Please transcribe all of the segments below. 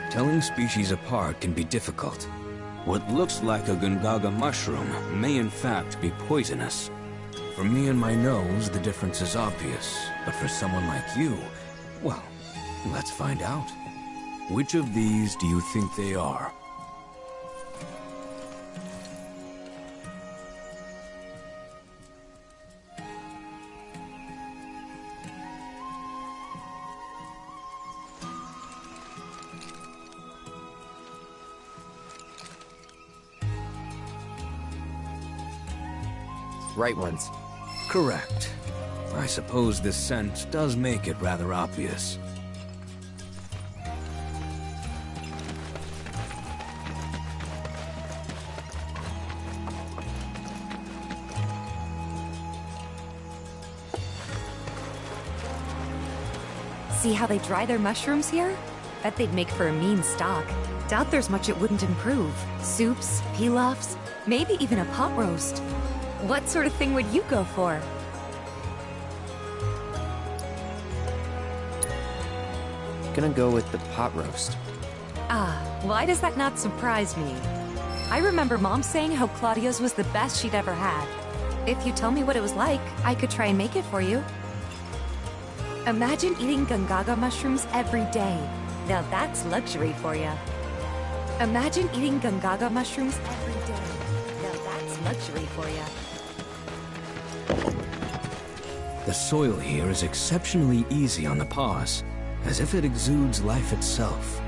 Telling species apart can be difficult. What looks like a Gungaga mushroom may in fact be poisonous. For me and my nose, the difference is obvious. But for someone like you, well, let's find out. Which of these do you think they are? Right ones. Correct. I suppose this scent does make it rather obvious. See how they dry their mushrooms here? Bet they'd make for a mean stock. Doubt there's much it wouldn't improve. Soups, pilafs, maybe even a pot roast. What sort of thing would you go for? Gonna go with the pot roast. Ah, why does that not surprise me? I remember Mom saying how Claudia's was the best she'd ever had. If you tell me what it was like, I could try and make it for you. Imagine eating Gungaga mushrooms every day. Now that's luxury for you. Imagine eating Gungaga mushrooms every day. Now that's luxury for you. The soil here is exceptionally easy on the paws, as if it exudes life itself.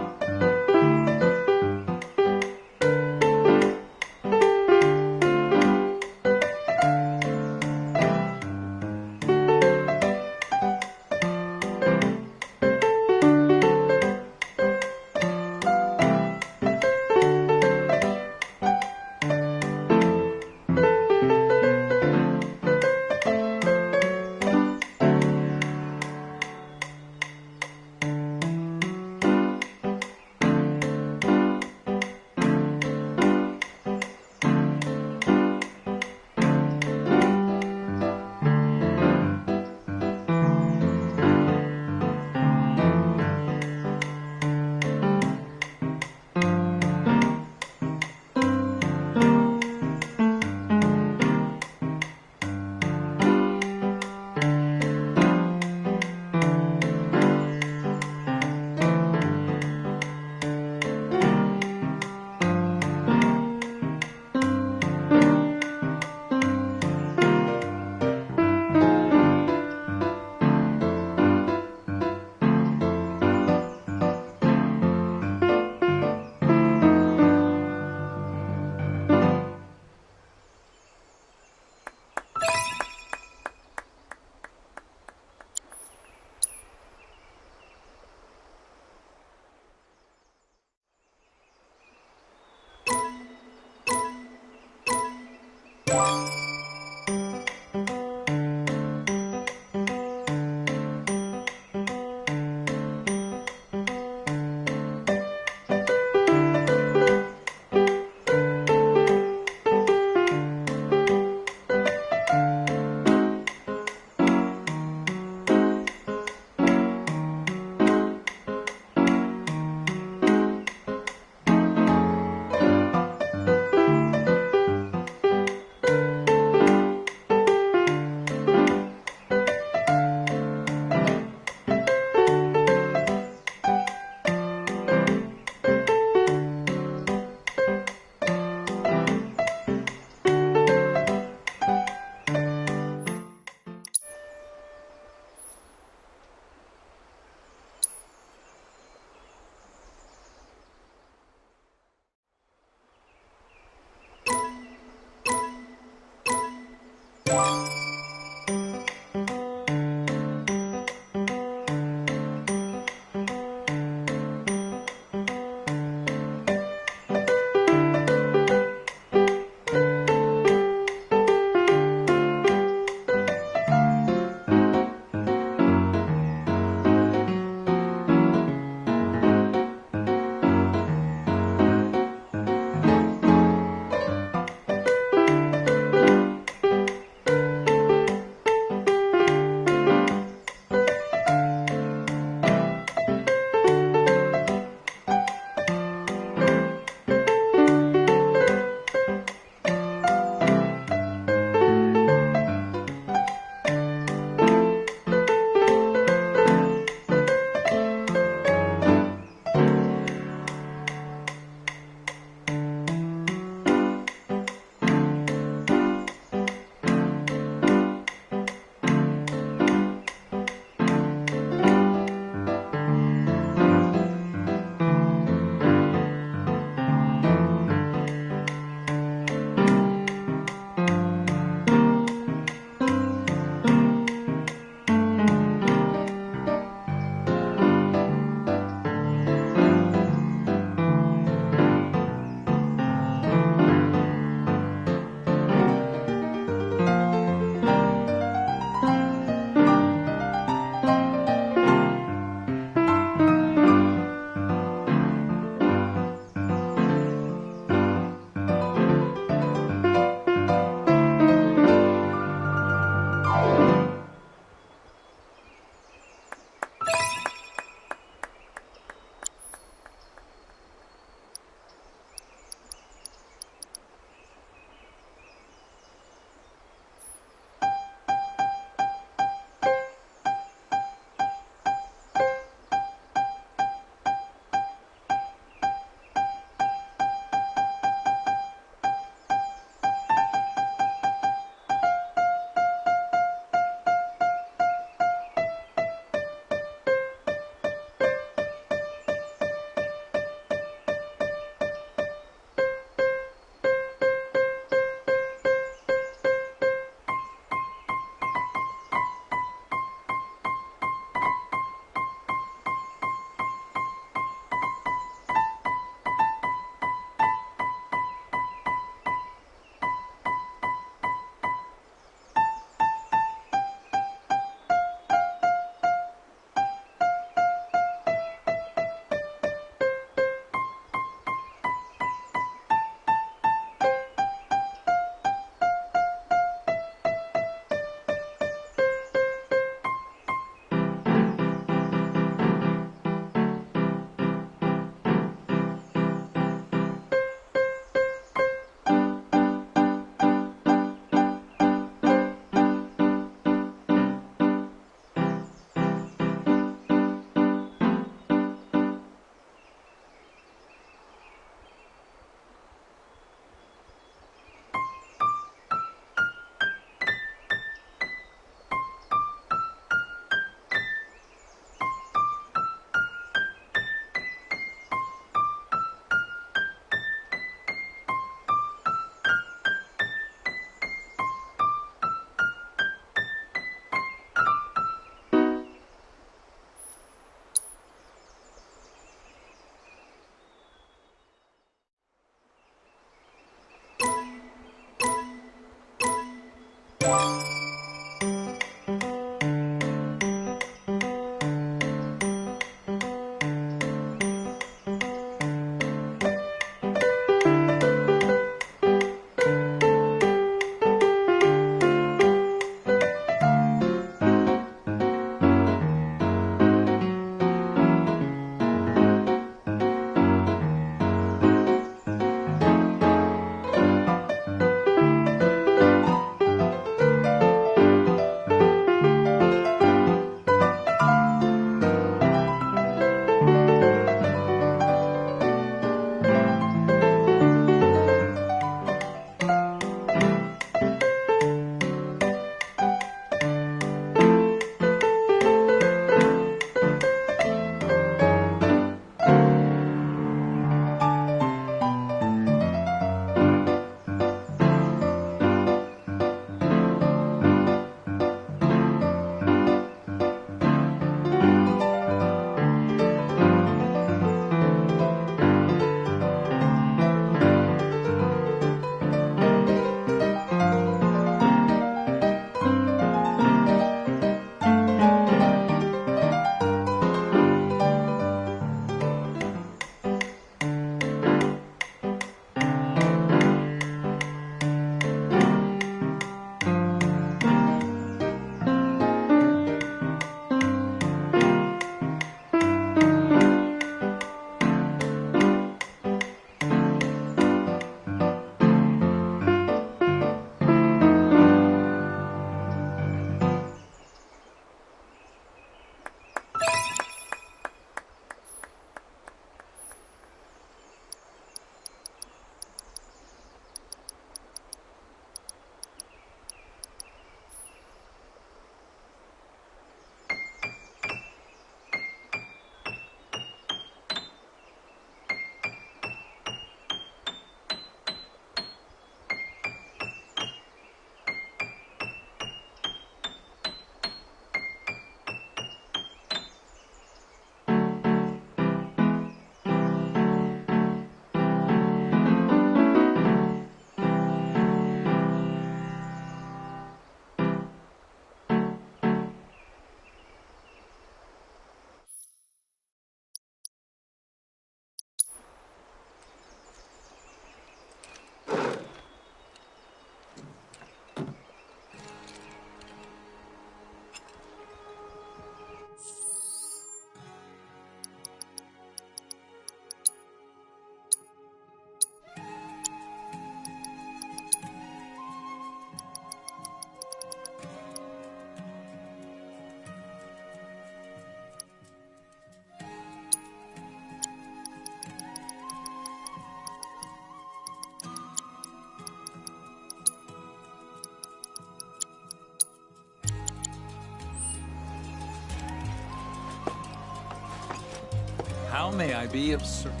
may I be of service?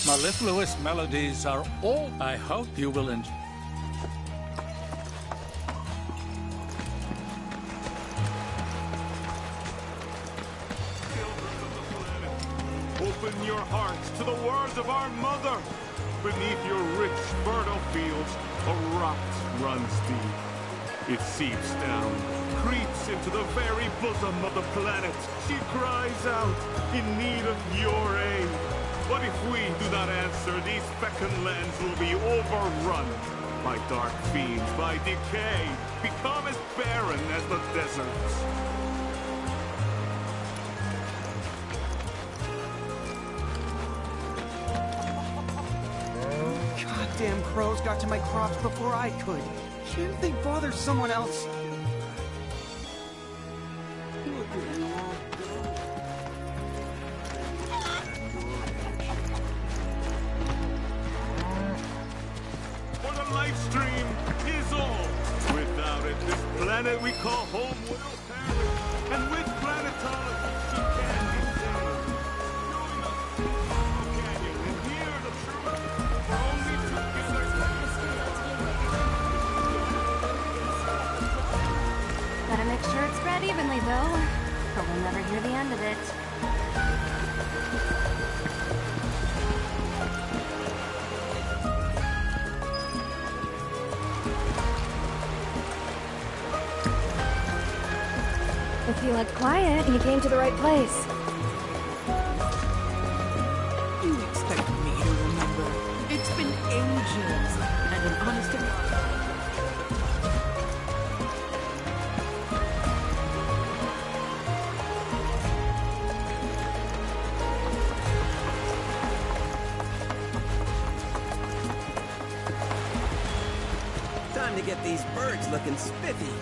Mellifluous melodies are all I hope you will enjoy. Open your hearts to the words of our mother. Beneath your rich, fertile fields, a rot runs deep. It seeps down, creeps into the very bosom of the planet. She cries out in need of your aid. But if we do not answer, these fecund lands will be overrun by dark fiends, by decay, become as barren as the deserts. Goddamn crows got to my crops before I could. Can't they bother someone else? For the life stream is all. Without it, this planet we call home will perish. And with planetology, she can be saved. Join us in the canyon and hear the truth. For only together Gotta make sure it's spread evenly, though, or we'll never hear the end of it. If you like quiet, you came to the right place. You expect me to remember? It's been ages, and an honest to God. Time to get these birds looking spiffy.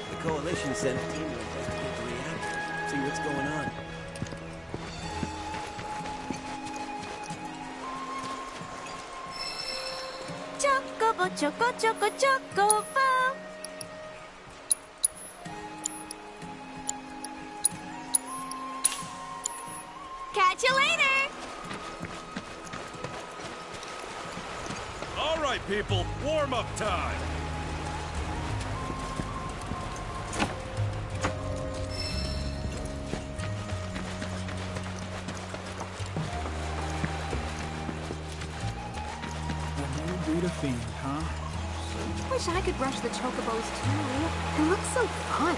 The Coalition sent a team to investigate the reactor, see what's going on. Chocobo, choco, choco, chocobo. Catch you later! All right, people, warm-up time. Breed a fiend, huh? Wish I could brush the chocobos too. They look so fun.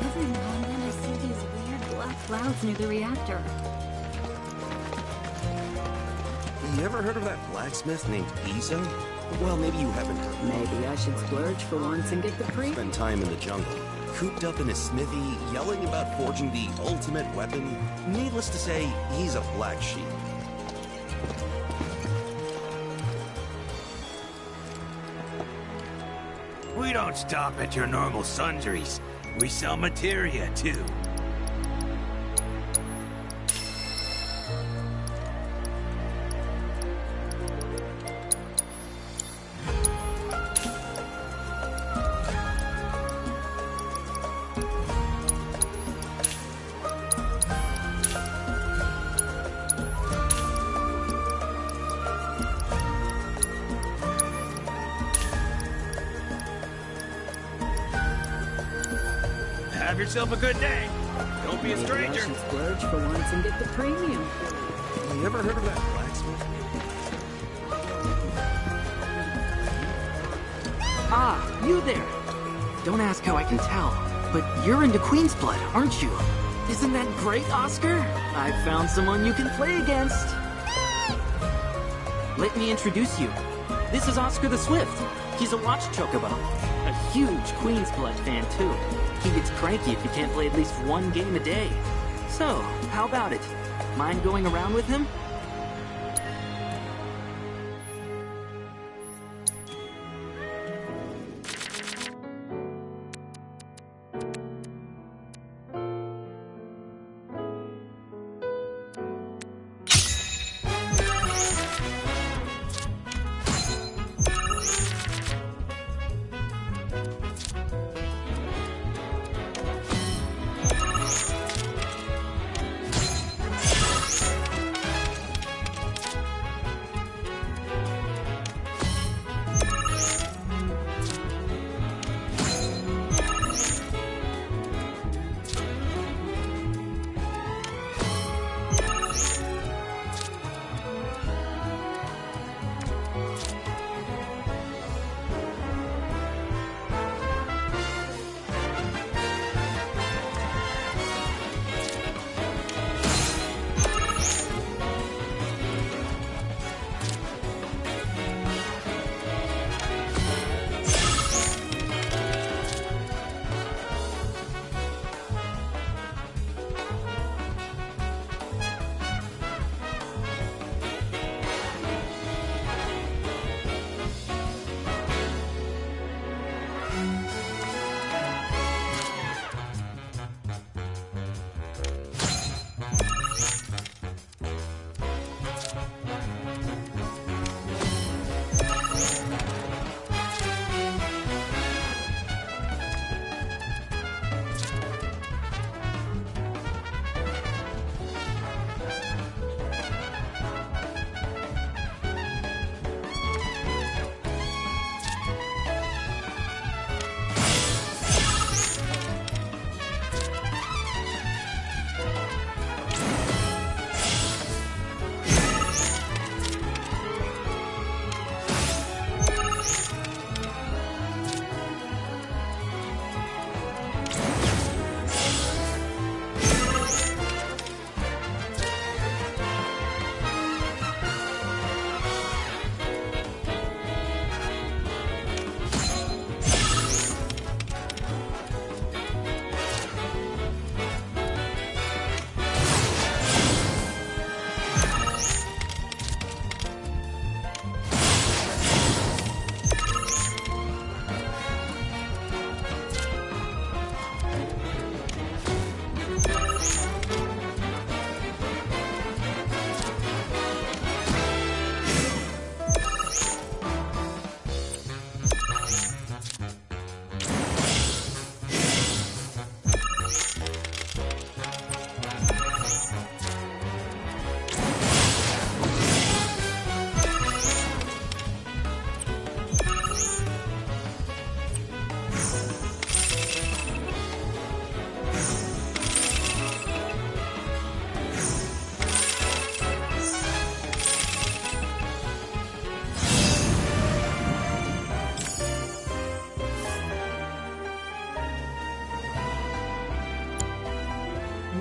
Every now and then I see these weird black clouds near the reactor. You ever heard of that blacksmith named Izo? Well, maybe you haven't heard. Maybe I should splurge for once and get the pre. Spend time in the jungle, cooped up in his smithy, yelling about forging the ultimate weapon. Needless to say, he's a black sheep. We don't stop at your normal sundries. We sell materia, too. Have yourself a good day. Don't be a Maybe stranger. I should splurge for once and get the premium. You ever heard of that blacksmith? Ah, you there! Don't ask how I can tell, but you're into Queen's Blood, aren't you? Isn't that great, Oscar? I've found someone you can play against. Let me introduce you. This is Oscar the Swift. He's a watch chocobo. A huge Queen's Blood fan, too. He gets cranky if you can't play at least one game a day. So, how about it? Mind going around with him?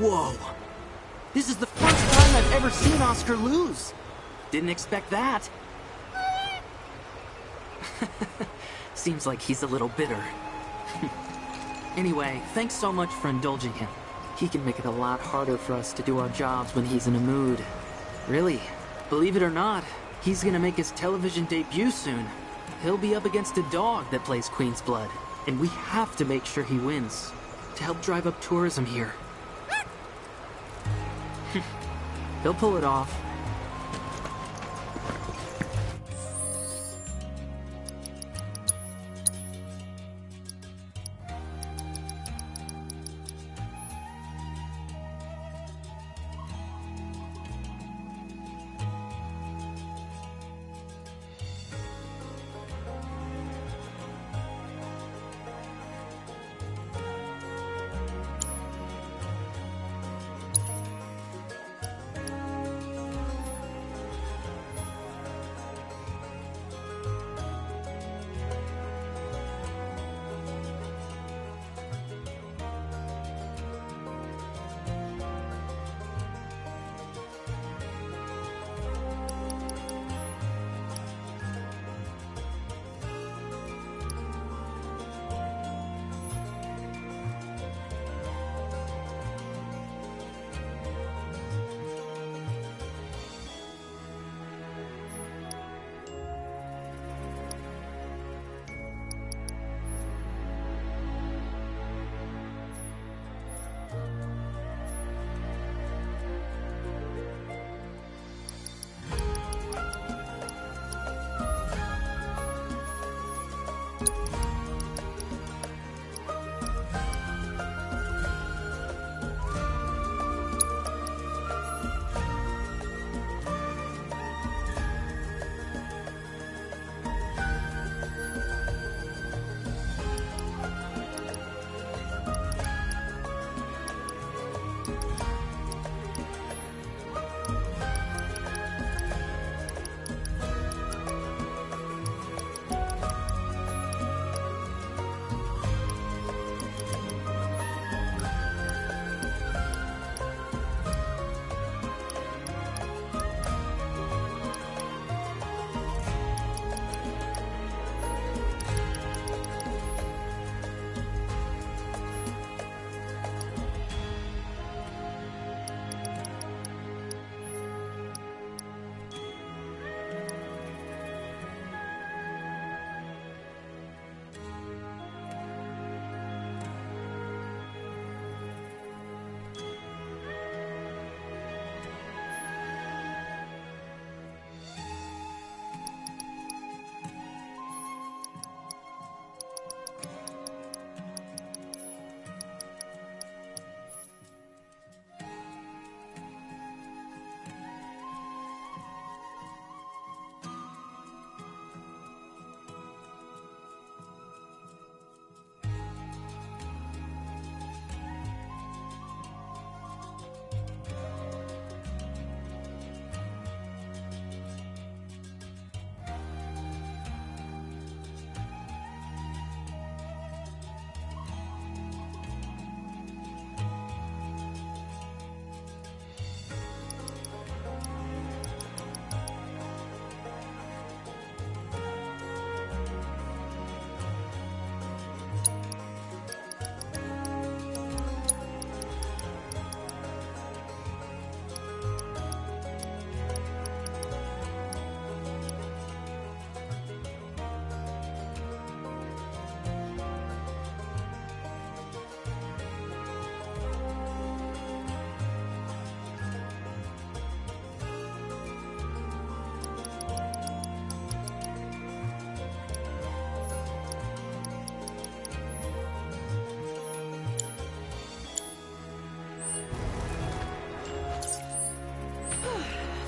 Whoa! This is the first time I've ever seen Oscar lose. Didn't expect that. Seems like he's a little bitter. Anyway, thanks so much for indulging him. He can make it a lot harder for us to do our jobs when he's in a mood. Really, believe it or not, he's gonna make his television debut soon. He'll be up against a dog that plays Queen's Blood, and we have to make sure he wins to help drive up tourism here. He'll pull it off.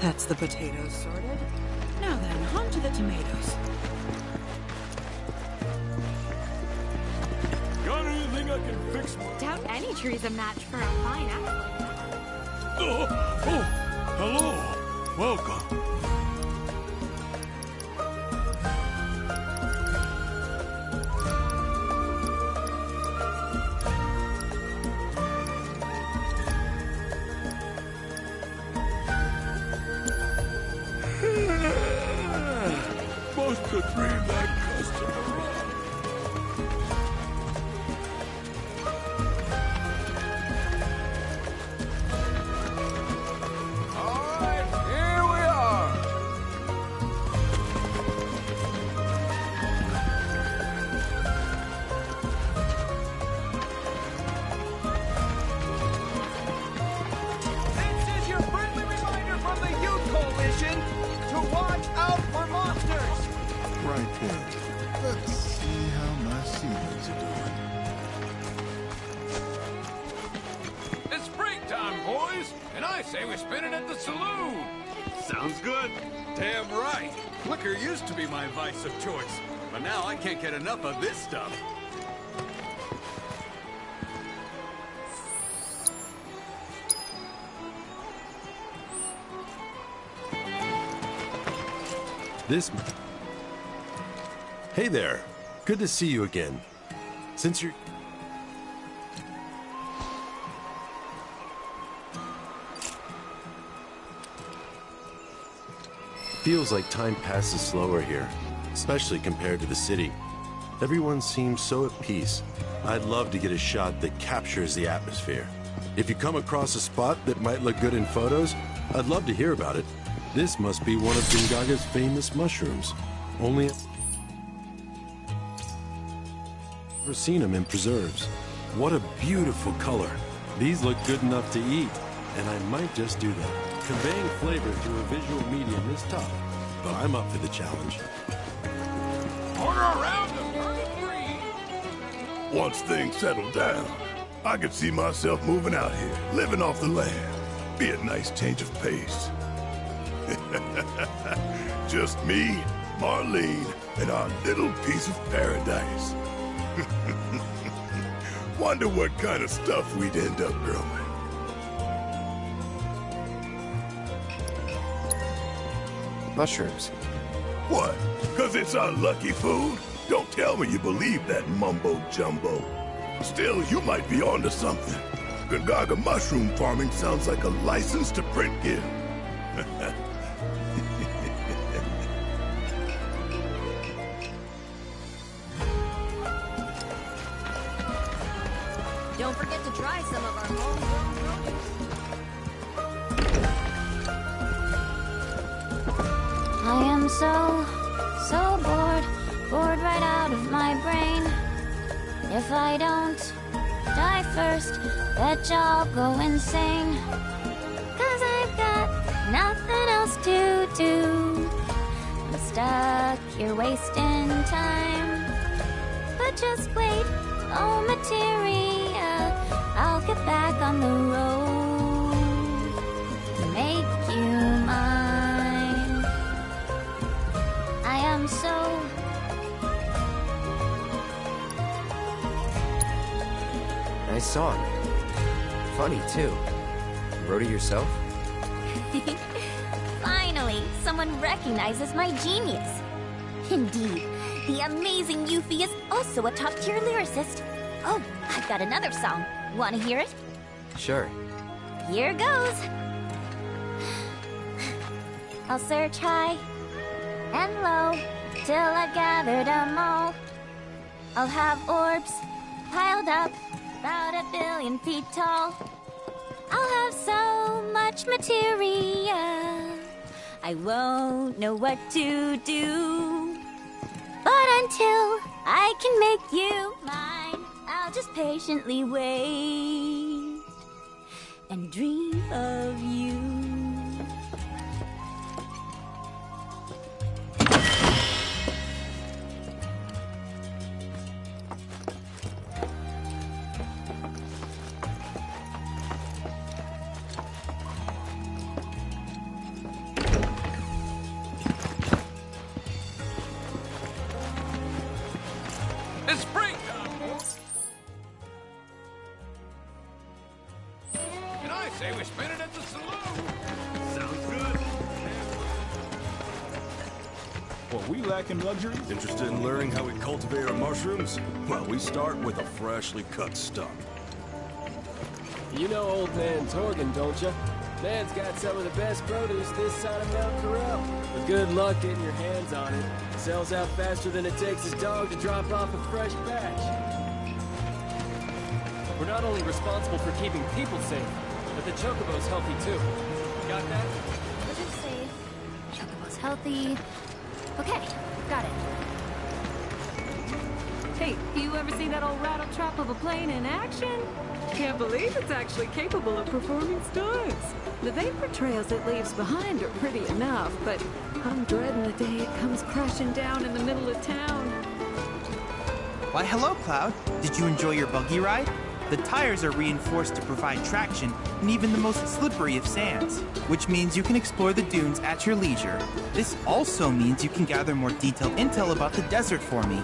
That's the potatoes sorted. Now then, on to the tomatoes. Got anything I can fix? Doubt any tree's a match for a fine apple. Oh, hello. Welcome. Must have dreamed that customer. Right there. Let's see how my seedlings are doing. It's springtime, boys, and I say we spin it at the saloon. Sounds good. Damn right. Liquor used to be my vice of choice, but now I can't get enough of this stuff. Hey there. Good to see you again. Since you're... Feels like time passes slower here, especially compared to the city. Everyone seems so at peace. I'd love to get a shot that captures the atmosphere. If you come across a spot that might look good in photos, I'd love to hear about it. This must be one of Gungaga's famous mushrooms. Only... Never seen them in preserves. What a beautiful color. These look good enough to eat, and I might just do that. Conveying flavor through a visual medium is tough, but I'm up for the challenge. Order around the free. Once things settle down, I could see myself moving out here, living off the land. Be a nice change of pace. Just me, Marlene, and our little piece of paradise. Wonder what kind of stuff we'd end up growing. Mushrooms. What? 'Cause it's our lucky food? Don't tell me you believe that mumbo-jumbo. Still, you might be onto something. Gungaga mushroom farming sounds like a license to print gift. Don't forget to try some of our homegrown produce. I am so bored right out of my brain. If I don't die first, bet y'all go insane. 'Cause I've got nothing else to do. I'm stuck here wasting time. But just wait, oh materia, I'll get back on the road. Make you mine. I am so Nice song. Funny, too. Wrote it yourself? Finally, someone recognizes my genius. Indeed, the amazing Yuffie is also a top-tier lyricist. Oh, I've got another song. Want to hear it? Sure. Here goes. I'll search high and low till I've gathered 'em all. I'll have orbs piled up about 1 billion feet tall. I'll have so much materia, I won't know what to do. But until I can make you mine, I'll just patiently wait and dream of you. What, we lacking luxury? Interested in learning how we cultivate our mushrooms? Well, we start with a freshly cut stump. You know old man Torgan, don't you? Man's got some of the best produce this side of Mount Corral. But good luck getting your hands on it. Sells out faster than it takes his dog to drop off a fresh batch. We're not only responsible for keeping people safe, but the Chocobo's healthy too. Got that? Produce safe. Chocobo's healthy. Okay, got it. Hey, you ever seen that old rattle trap of a plane in action? Can't believe it's actually capable of performing stunts. The vapor trails it leaves behind are pretty enough, but I'm dreading the day it comes crashing down in the middle of town. Why, hello, Cloud. Did you enjoy your buggy ride? The tires are reinforced to provide traction in even the most slippery of sands, which means you can explore the dunes at your leisure. This also means you can gather more detailed intel about the desert for me.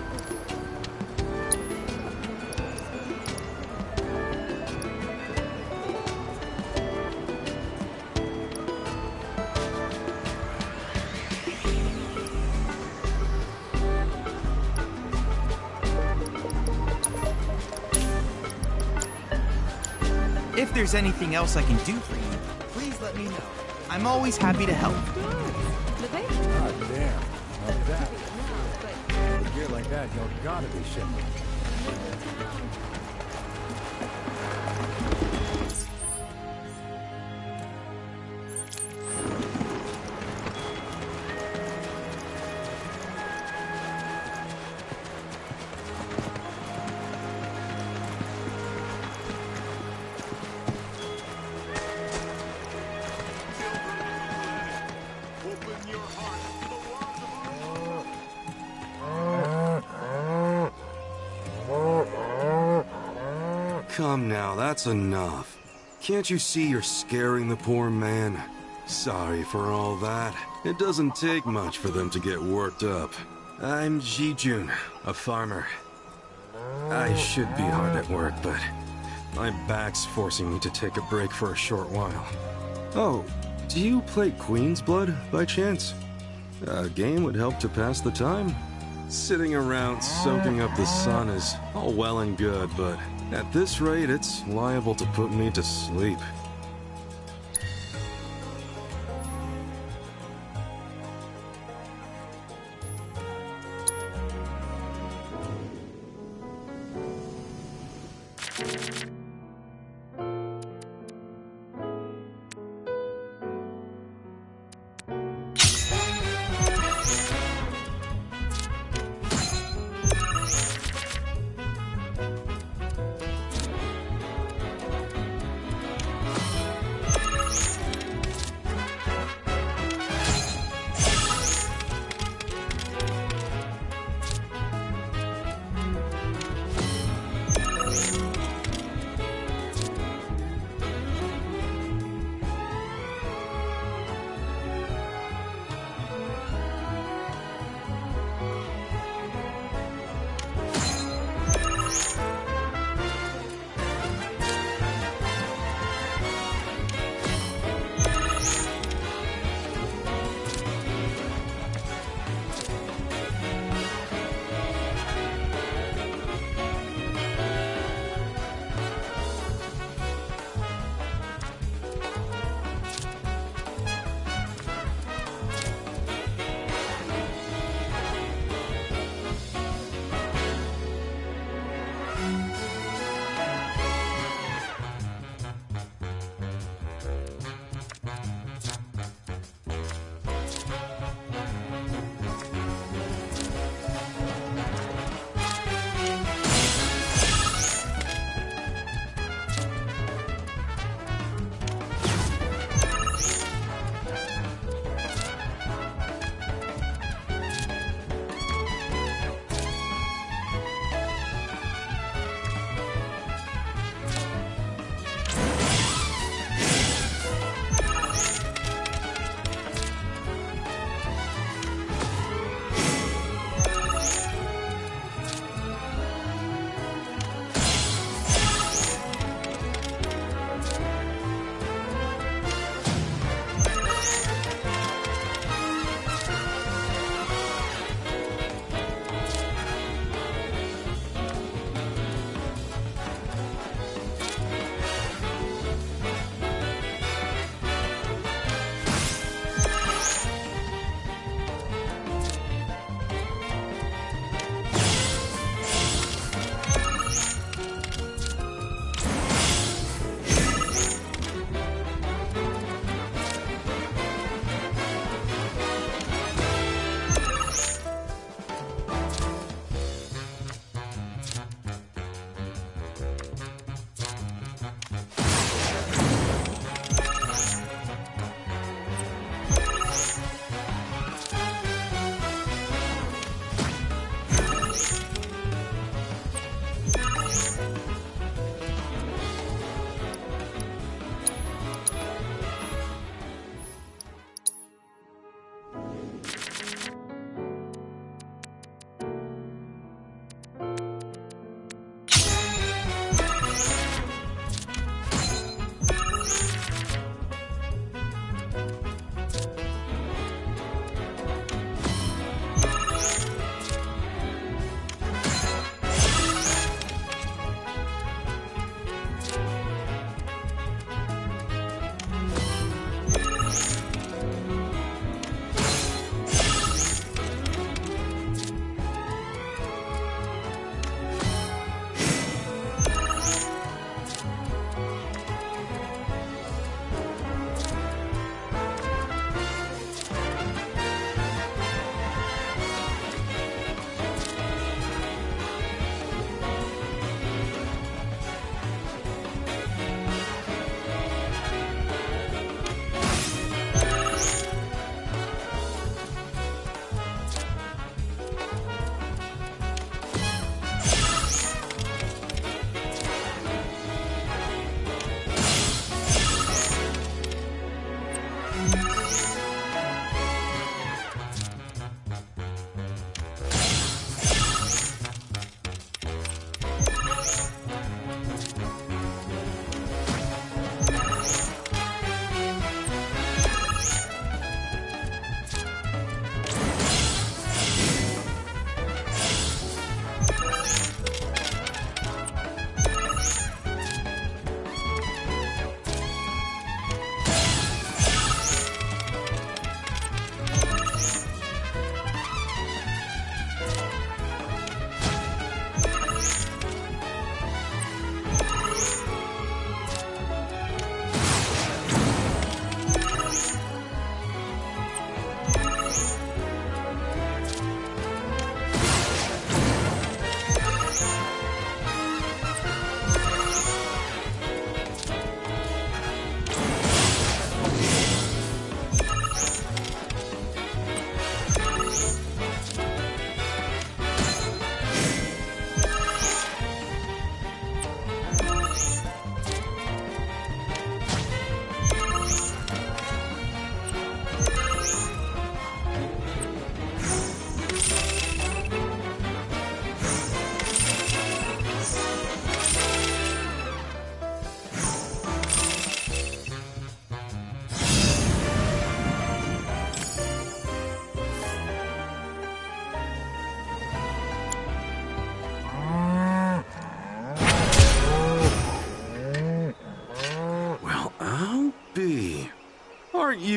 If there's anything else I can do for you, please let me know. I'm always happy to help. God damn. Now that. With gear like that, you gotta be shitting me. Come now, that's enough. Can't you see you're scaring the poor man? Sorry for all that. It doesn't take much for them to get worked up. I'm Jijun, a farmer. I should be hard at work, but my back's forcing me to take a break for a short while. Oh, do you play Queen's Blood by chance? A game would help to pass the time. Sitting around soaking up the sun is all well and good, but at this rate, it's liable to put me to sleep.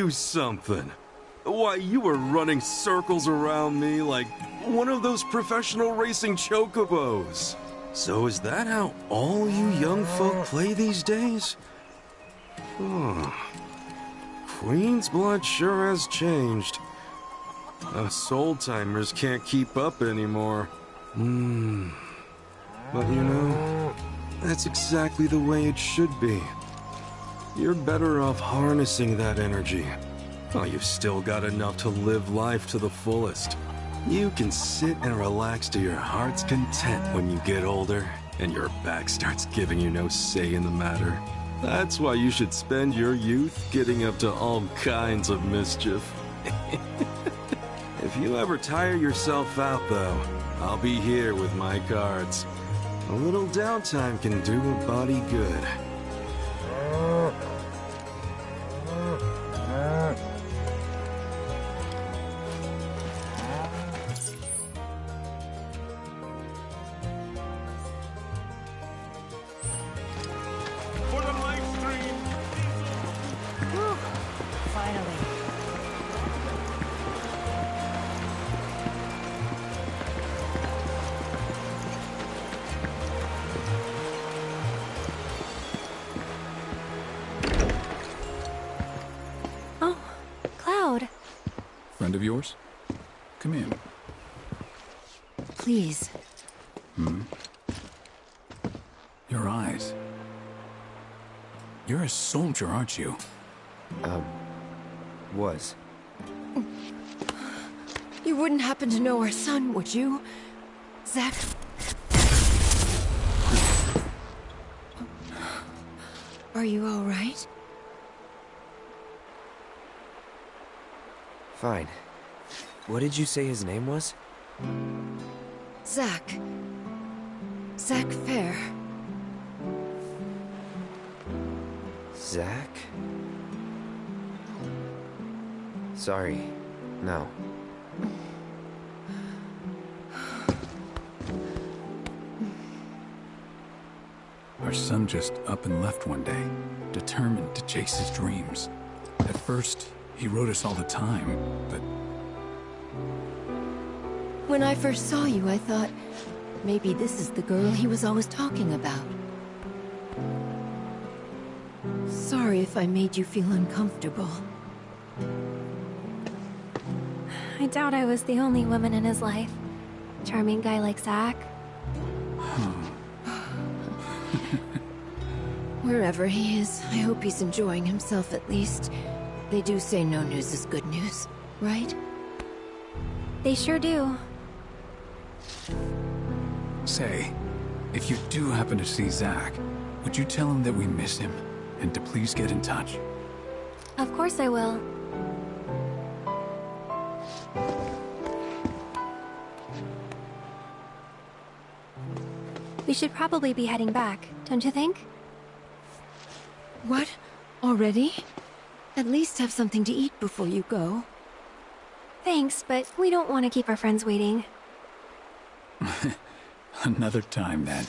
you something. Why, you were running circles around me like one of those professional racing chocobos. So is that how all you young folk play these days? Queen's blood sure has changed. Us old-timers can't keep up anymore. But you know, that's exactly the way it should be. You're better off harnessing that energy. While you've still got enough to live life to the fullest. You can sit and relax to your heart's content when you get older, and your back starts giving you no say in the matter. That's why you should spend your youth getting up to all kinds of mischief. If you ever tire yourself out, though, I'll be here with my cards. A little downtime can do a body good. For the live stream! Whew. Finally. Oh, Cloud. Friend of yours? Come in. Please. Your eyes. You're a soldier, aren't you? Was. You wouldn't happen to know our son, would you? Zach? Are you all right? Fine. What did you say his name was? Zach. Zach Fair. Zach? Sorry. No. Our son just up and left one day, determined to chase his dreams. At first, he wrote us all the time, but... When I first saw you, I thought, maybe this is the girl he was always talking about. Sorry if I made you feel uncomfortable. I doubt I was the only woman in his life. Charming guy like Zach. Wherever he is, I hope he's enjoying himself at least. They do say no news is good news, right? They sure do. Say, if you do happen to see Zach, would you tell him that we miss him, and to please get in touch? Of course I will. We should probably be heading back, don't you think? What? Already? At least have something to eat before you go. Thanks, but we don't want to keep our friends waiting. Another time, then.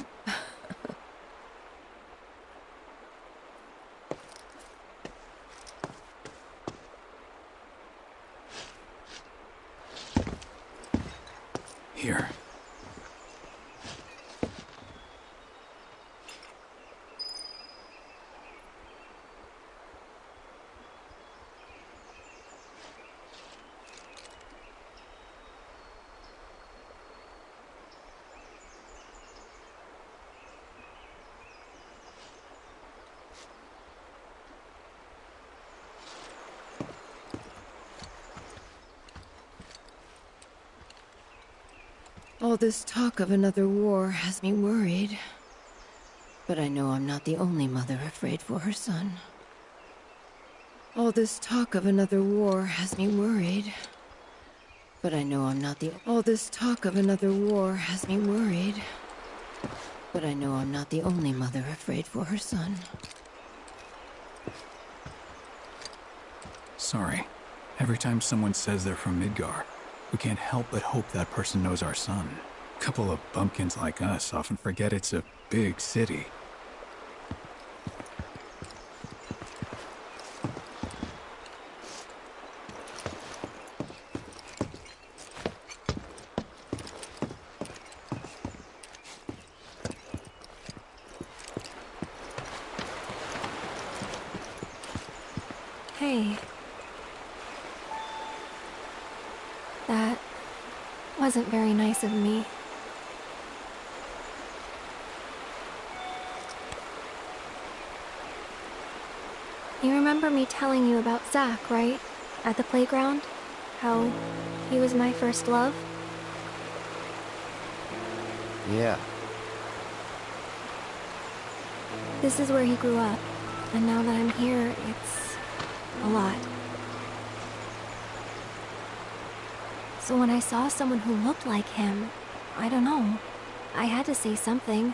Here. All this talk of another war has me worried. But I know I'm not the only mother afraid for her son. All this talk of another war has me worried. But I know I'm not the... All this talk of another war has me worried. But I know I'm not the only mother afraid for her son. Sorry. Every time someone says they're from Midgar, we can't help but hope that person knows our son. A couple of bumpkins like us often forget it's a big city. Hey. That wasn't very nice of me. You remember me telling you about Zach, right? At the playground? How he was my first love? Yeah. This is where he grew up, and now that I'm here, it's a lot. So when I saw someone who looked like him, I don't know, I had to say something.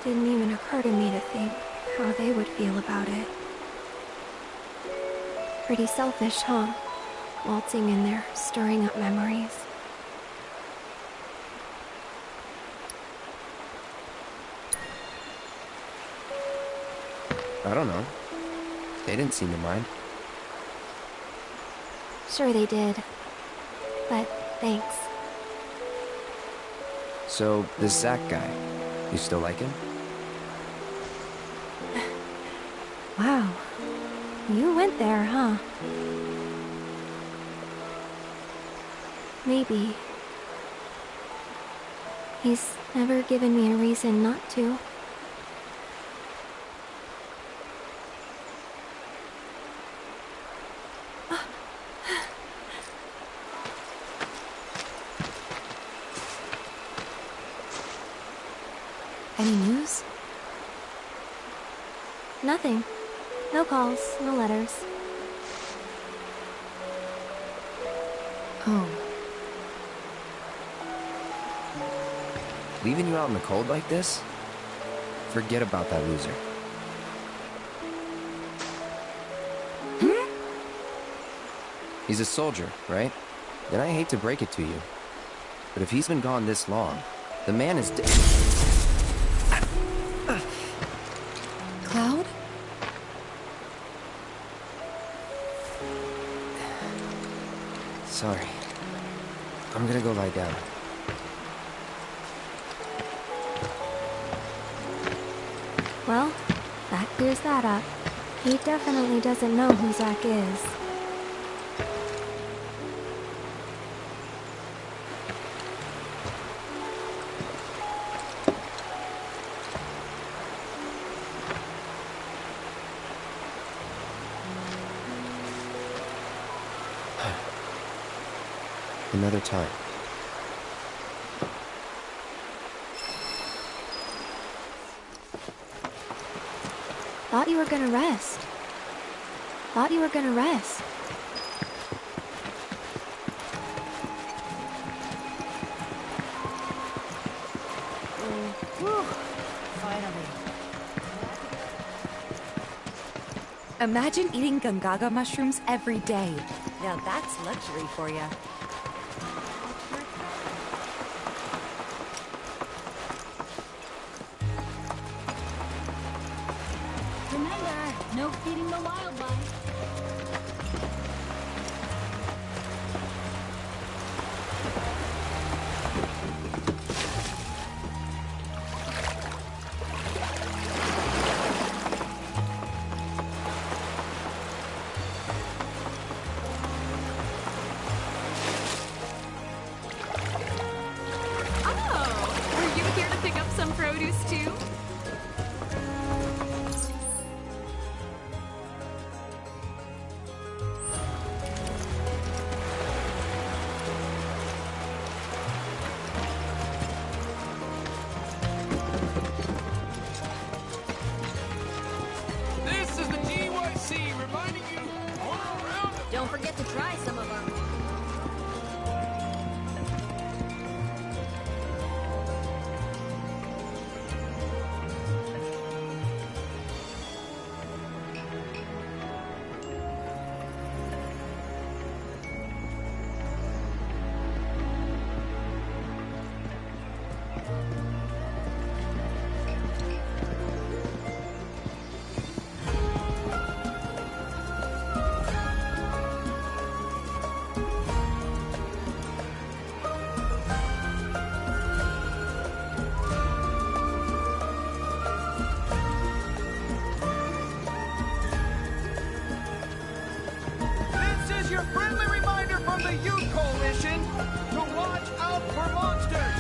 Didn't even occur to me to think how they would feel about it. Pretty selfish, huh? Waltzing in there, stirring up memories. I don't know. They didn't seem to mind. Sure they did. But thanks. So, this Zach guy, you still like him? Wow. You went there, huh? Maybe. He's never given me a reason not to. Any news? Nothing. No calls, no letters. Oh. Leaving you out in the cold like this? Forget about that loser. He's a soldier, right? And I hate to break it to you, but if he's been gone this long, the man is dead. Cloud? Sorry. I'm gonna go lie down. Well, that clears that up. He definitely doesn't know who Zach is. Another time. Thought you were gonna rest. Thought you were gonna rest. Whew. Finally. Imagine eating Gungaga mushrooms every day. Now that's luxury for you. Remember, no feeding the wildlife. Oh, are you here to pick up some produce too? This is the GYC reminding you we're around. Don't forget to try some of them. your friendly reminder from the Youth Coalition to watch out for monsters.